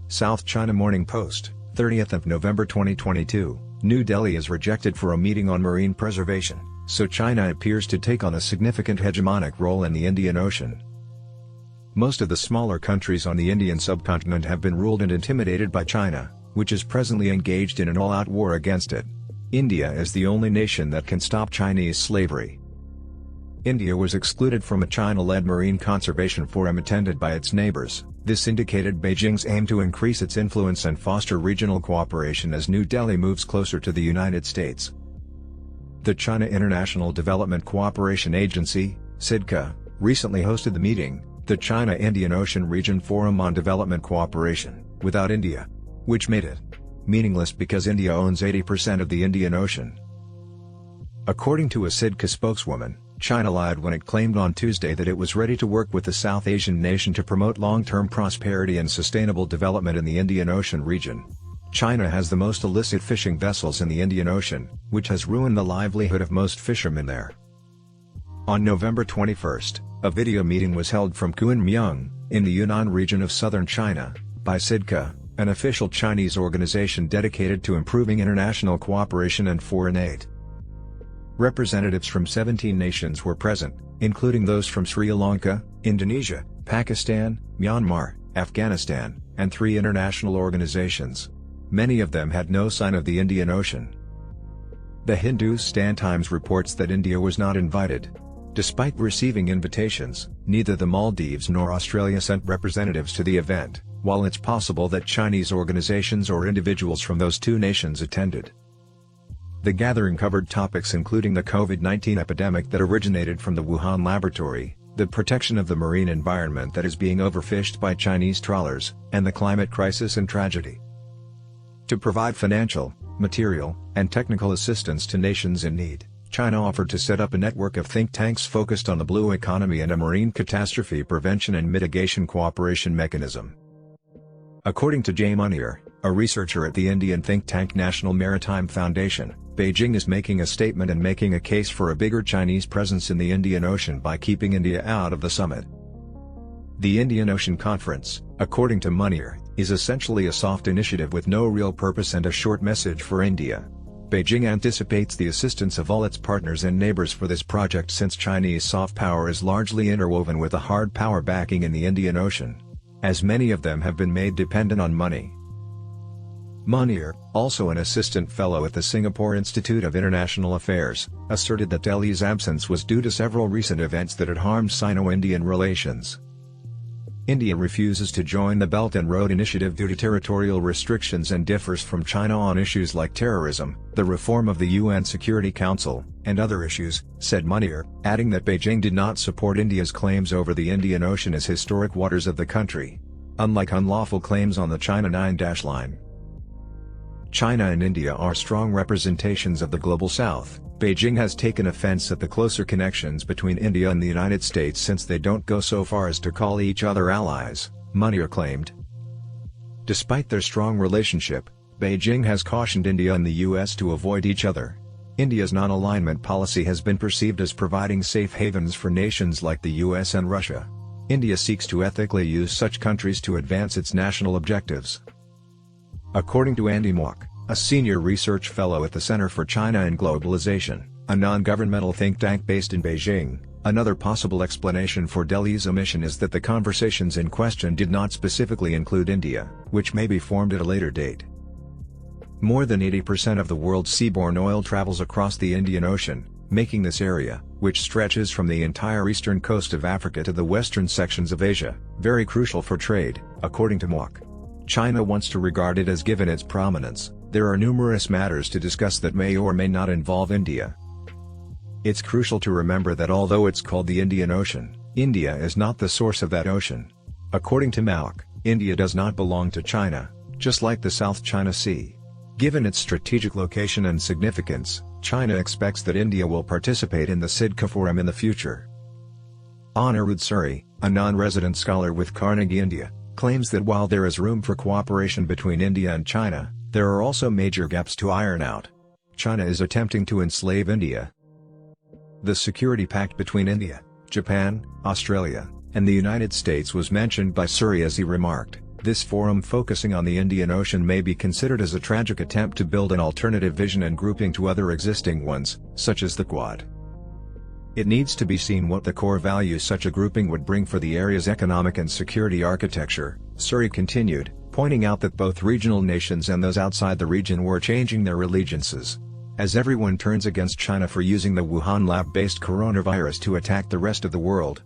South China Morning Post, 30th of November 2022, New Delhi is rejected for a meeting on marine preservation, so China appears to take on a significant hegemonic role in the Indian Ocean. Most of the smaller countries on the Indian subcontinent have been ruled and intimidated by China, which is presently engaged in an all-out war against it. India is the only nation that can stop Chinese slavery. India was excluded from a China-led marine conservation forum attended by its neighbors. This indicated Beijing's aim to increase its influence and foster regional cooperation as New Delhi moves closer to the United States. The China International Development Cooperation Agency, CIDCA, recently hosted the meeting, the China-Indian Ocean Region Forum on Development Cooperation, without India, which made it meaningless because India owns 80% of the Indian Ocean. According to a CIDCA spokeswoman, China lied when it claimed on Tuesday that it was ready to work with the South Asian nation to promote long-term prosperity and sustainable development in the Indian Ocean region. China has the most illicit fishing vessels in the Indian Ocean, which has ruined the livelihood of most fishermen there. On November 21, a video meeting was held from Kunming, in the Yunnan region of southern China, by CIDCA, an official Chinese organization dedicated to improving international cooperation and foreign aid. Representatives from 17 nations were present, including those from Sri Lanka, Indonesia, Pakistan, Myanmar, Afghanistan, and 3 international organizations. Many of them had no sign of the Indian Ocean. The Hindustan Times reports that India was not invited. Despite receiving invitations, neither the Maldives nor Australia sent representatives to the event, while it's possible that Chinese organizations or individuals from those 2 nations attended. The gathering covered topics including the COVID-19 epidemic that originated from the Wuhan laboratory, the protection of the marine environment that is being overfished by Chinese trawlers, and the climate crisis and tragedy. To provide financial, material, and technical assistance to nations in need, China offered to set up a network of think tanks focused on the blue economy and a marine catastrophe prevention and mitigation cooperation mechanism. According to Jay Munier, a researcher at the Indian think tank National Maritime Foundation, Beijing is making a statement and making a case for a bigger Chinese presence in the Indian Ocean by keeping India out of the summit. The Indian Ocean Conference, according to Munier, is essentially a soft initiative with no real purpose and a short message for India. Beijing anticipates the assistance of all its partners and neighbors for this project since Chinese soft power is largely interwoven with a hard power backing in the Indian Ocean, as many of them have been made dependent on money. Munier, also an assistant fellow at the Singapore Institute of International Affairs, asserted that Delhi's absence was due to several recent events that had harmed Sino-Indian relations. India refuses to join the Belt and Road Initiative due to territorial restrictions and differs from China on issues like terrorism, the reform of the UN Security Council, and other issues, said Munier, adding that Beijing did not support India's claims over the Indian Ocean as historic waters of the country, unlike unlawful claims on the China 9- line. China and India are strong representations of the global South. Beijing has taken offense at the closer connections between India and the United States since they don't go so far as to call each other allies, Munier claimed. Despite their strong relationship, Beijing has cautioned India and the US to avoid each other. India's non-alignment policy has been perceived as providing safe havens for nations like the US and Russia. India seeks to ethically use such countries to advance its national objectives. According to Andy Mock, a senior research fellow at the Center for China and Globalization, a non-governmental think tank based in Beijing, another possible explanation for Delhi's omission is that the conversations in question did not specifically include India, which may be formed at a later date. More than 80% of the world's seaborne oil travels across the Indian Ocean, making this area, which stretches from the entire eastern coast of Africa to the western sections of Asia, very crucial for trade, according to Mock. China wants to regard it as given its prominence. There are numerous matters to discuss that may or may not involve India. It's crucial to remember that although it's called the Indian Ocean, India is not the source of that ocean. According to Mock, India does not belong to China, just like the South China Sea. Given its strategic location and significance, China expects that India will participate in the CIDCA forum in the future. Anirudh Suri, a non-resident scholar with Carnegie India, claims that while there is room for cooperation between India and China, there are also major gaps to iron out. China is attempting to enslave India. The security pact between India, Japan, Australia, and the United States was mentioned by Suri as he remarked, This forum focusing on the Indian Ocean may be considered as a tragic attempt to build an alternative vision and grouping to other existing ones, such as the Quad. It needs to be seen what the core values such a grouping would bring for the area's economic and security architecture, Suri continued, pointing out that both regional nations and those outside the region were changing their allegiances. As everyone turns against China for using the Wuhan lab-based coronavirus to attack the rest of the world,